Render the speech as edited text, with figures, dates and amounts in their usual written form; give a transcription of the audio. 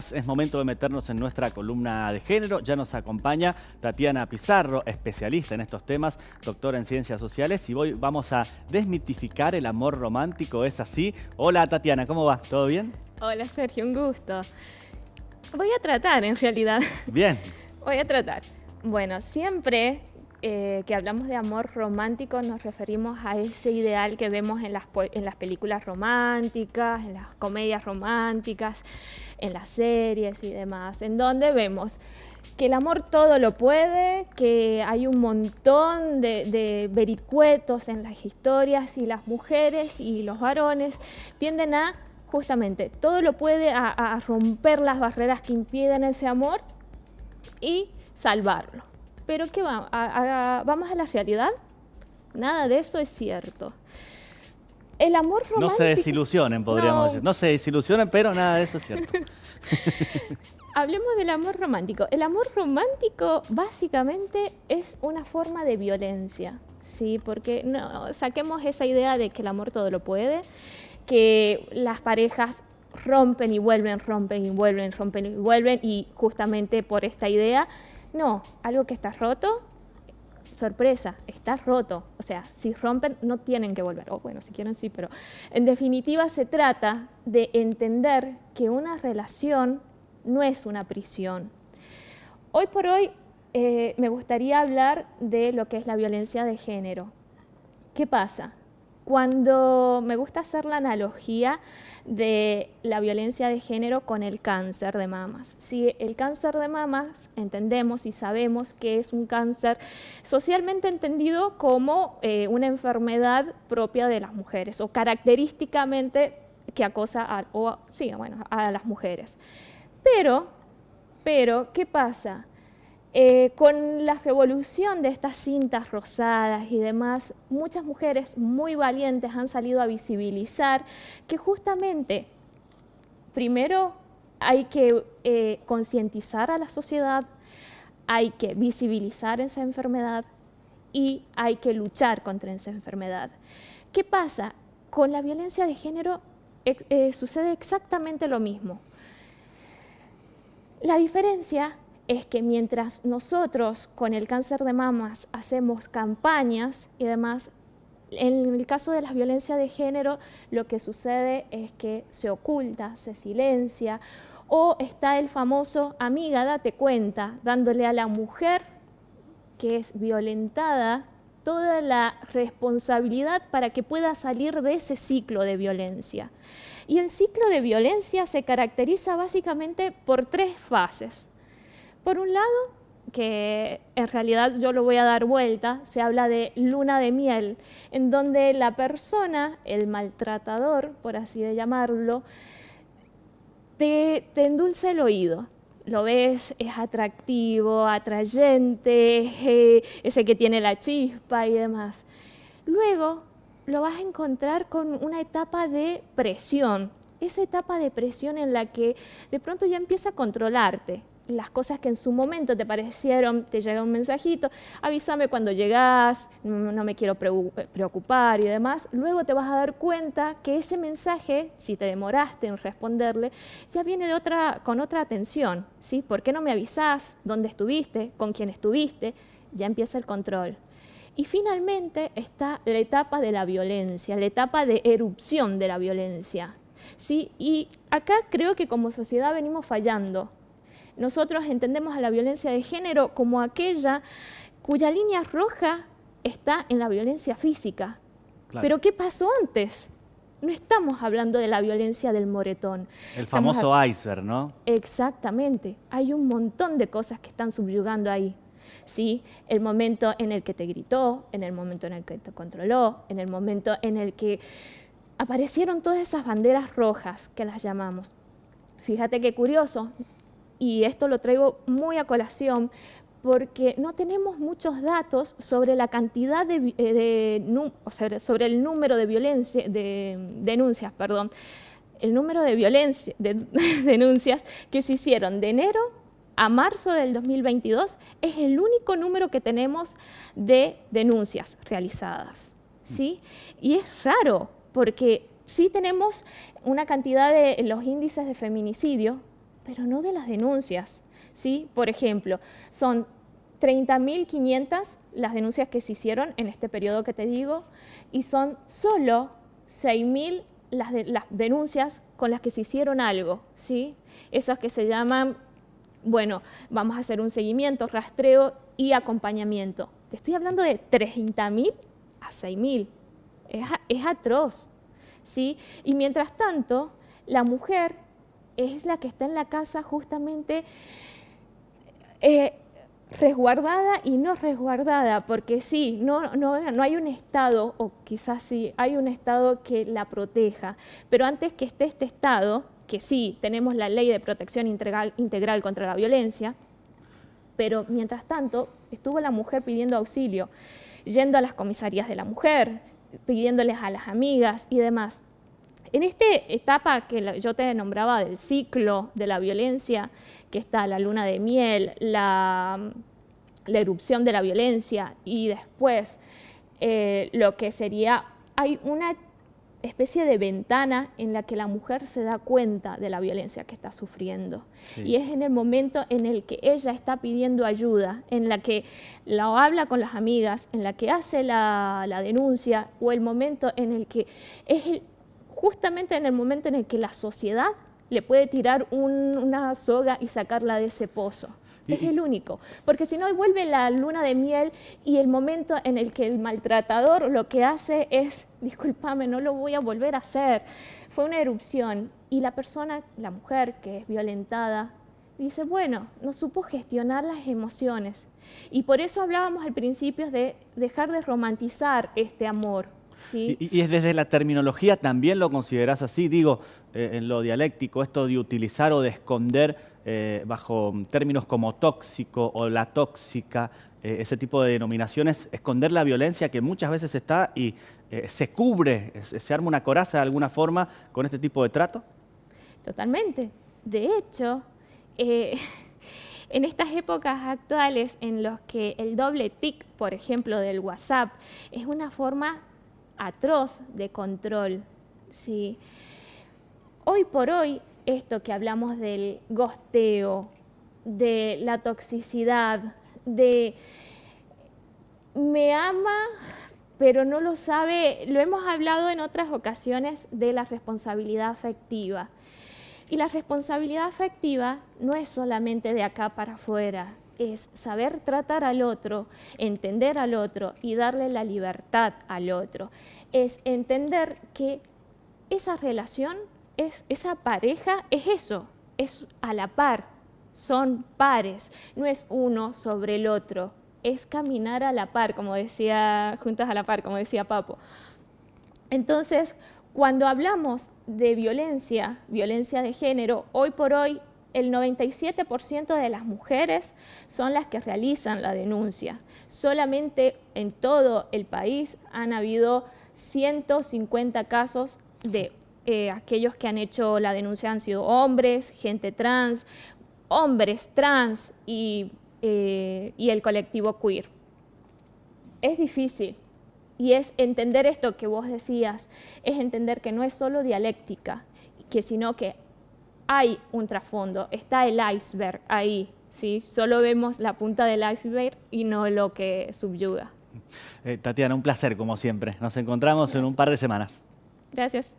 días. Es momento de meternos en nuestra columna de género. Ya nos acompaña Tatiana Pizarro, especialista en estos temas, doctora en Ciencias Sociales. Y hoy vamos a desmitificar el amor romántico. ¿Es así? Hola Tatiana, ¿cómo va? ¿Todo bien? Hola Sergio, un gusto. Voy a tratar, en realidad. Bien. Voy a tratar. Bueno, siempre que hablamos de amor romántico nos referimos a ese ideal que vemos en las películas románticas, en las comedias románticas, en las series y demás, en donde vemos que el amor todo lo puede, que hay un montón de vericuetos en las historias y las mujeres y los varones tienden a, justamente, todo lo puede a romper las barreras que impiden ese amor y salvarlo. Pero ¿qué va? ¿Vamos a la realidad? Nada de eso es cierto. El amor romántico... No se desilusionen, podríamos decir. No se desilusionen, pero nada de eso es cierto. Hablemos del amor romántico. El amor romántico básicamente es una forma de violencia, ¿sí? Porque no, saquemos esa idea de que el amor todo lo puede, que las parejas rompen y vuelven, rompen y vuelven, rompen y vuelven, y justamente por esta idea, no, algo que está roto, sorpresa, está roto. O sea, si rompen no tienen que volver. O bueno, si quieren sí, pero en definitiva se trata de entender que una relación no es una prisión. Hoy por hoy me gustaría hablar de lo que es la violencia de género. ¿Qué pasa? Cuando me gusta hacer la analogía de la violencia de género con el cáncer de mamas. Si el cáncer de mamas entendemos y sabemos que es un cáncer socialmente entendido como una enfermedad propia de las mujeres o característicamente que acosa a las mujeres. Pero, ¿qué pasa? Con la revolución de estas cintas rosadas y demás, muchas mujeres muy valientes han salido a visibilizar que justamente, primero hay que concientizar a la sociedad, hay que visibilizar esa enfermedad y hay que luchar contra esa enfermedad. ¿Qué pasa? Con la violencia de género sucede exactamente lo mismo. La diferencia es que mientras nosotros con el cáncer de mamas hacemos campañas y demás, en el caso de la violencia de género lo que sucede es que se oculta, se silencia, o está el famoso amiga, date cuenta, dándole a la mujer que es violentada toda la responsabilidad para que pueda salir de ese ciclo de violencia. Y el ciclo de violencia se caracteriza básicamente por 3 fases. Por un lado, que en realidad yo lo voy a dar vuelta, se habla de luna de miel, en donde la persona, el maltratador, por así de llamarlo, te endulza el oído. Lo ves, es atractivo, atrayente, ese que tiene la chispa y demás. Luego lo vas a encontrar con una etapa de presión, esa etapa de presión en la que de pronto ya empieza a controlarte. Las cosas que en su momento te parecieron, te llega un mensajito, avísame cuando llegás, no me quiero preocupar y demás. Luego te vas a dar cuenta que ese mensaje, si te demoraste en responderle, ya viene con otra atención, ¿sí? ¿Por qué no me avisás? ¿Dónde estuviste? ¿Con quién estuviste? Ya empieza el control. Y finalmente está la etapa de la violencia, la etapa de erupción de la violencia, ¿sí? Y acá creo que como sociedad venimos fallando. Nosotros entendemos a la violencia de género como aquella cuya línea roja está en la violencia física. Claro. Pero ¿qué pasó antes? No estamos hablando de la violencia del moretón. El famoso iceberg, ¿no? Exactamente. Hay un montón de cosas que están subyugando ahí. ¿Sí? El momento en el que te gritó, en el momento en el que te controló, en el momento en el que aparecieron todas esas banderas rojas que las llamamos. Fíjate qué curioso. Y esto lo traigo muy a colación porque no tenemos muchos datos sobre la cantidad sobre el número de denuncias, el número de denuncias que se hicieron de enero a marzo del 2022 es el único número que tenemos de denuncias realizadas, ¿sí? Y es raro porque sí tenemos una cantidad de los índices de feminicidio pero no de las denuncias, ¿sí? Por ejemplo, son 30.500 las denuncias que se hicieron en este periodo que te digo, y son solo 6.000 las denuncias con las que se hicieron algo, ¿sí? Esas que se llaman, bueno, vamos a hacer un seguimiento, rastreo y acompañamiento. Te estoy hablando de 30.000 a 6.000. Es atroz, ¿sí? Y mientras tanto, la mujer es la que está en la casa justamente resguardada y no resguardada, porque sí, no hay un Estado, o quizás sí, hay un Estado que la proteja, pero antes que esté este Estado, que sí, tenemos la Ley de Protección Integral contra la Violencia, pero mientras tanto estuvo la mujer pidiendo auxilio, yendo a las comisarías de la mujer, pidiéndoles a las amigas y demás. En esta etapa que yo te nombraba del ciclo de la violencia, que está la luna de miel, la erupción de la violencia y después lo que sería, hay una especie de ventana en la que la mujer se da cuenta de la violencia que está sufriendo. Sí. Y es en el momento en el que ella está pidiendo ayuda, en la que la habla con las amigas, en la que hace la denuncia, o el momento en el que es justamente en el momento en el que la sociedad le puede tirar una soga y sacarla de ese pozo. Es el único, porque si no vuelve la luna de miel y el momento en el que el maltratador lo que hace es, discúlpame, no lo voy a volver a hacer, fue una erupción, y la persona, la mujer que es violentada, dice, bueno, no supo gestionar las emociones, y por eso hablábamos al principio de dejar de romantizar este amor. ¿Sí? Y es desde la terminología también lo considerás así, digo, en lo dialéctico, esto de utilizar o de esconder bajo términos como tóxico o la tóxica, ese tipo de denominaciones, esconder la violencia que muchas veces está y se cubre, se arma una coraza de alguna forma con este tipo de trato. Totalmente. De hecho, en estas épocas actuales en las que el doble tic, por ejemplo, del WhatsApp, es una forma atroz de control, ¿sí? Hoy por hoy, esto que hablamos del gosteo, de la toxicidad, de me ama, pero no lo sabe, lo hemos hablado en otras ocasiones de la responsabilidad afectiva. Y la responsabilidad afectiva no es solamente de acá para afuera, es saber tratar al otro, entender al otro y darle la libertad al otro. Es entender que esa relación, esa pareja es eso, es a la par, son pares, no es uno sobre el otro, es caminar a la par, como decía, juntas a la par, como decía Papo. Entonces, cuando hablamos de violencia de género, hoy por hoy, el 97% de las mujeres son las que realizan la denuncia. Solamente en todo el país han habido 150 casos de aquellos que han hecho la denuncia, han sido hombres, gente trans, hombres trans y el colectivo queer. Es difícil. Y es entender esto que vos decías, es entender que no es solo dialéctica, sino que hay un trasfondo, está el iceberg ahí, ¿sí? Solo vemos la punta del iceberg y no lo que subyuga. Tatiana, un placer como siempre. Nos encontramos en un par de semanas. Gracias.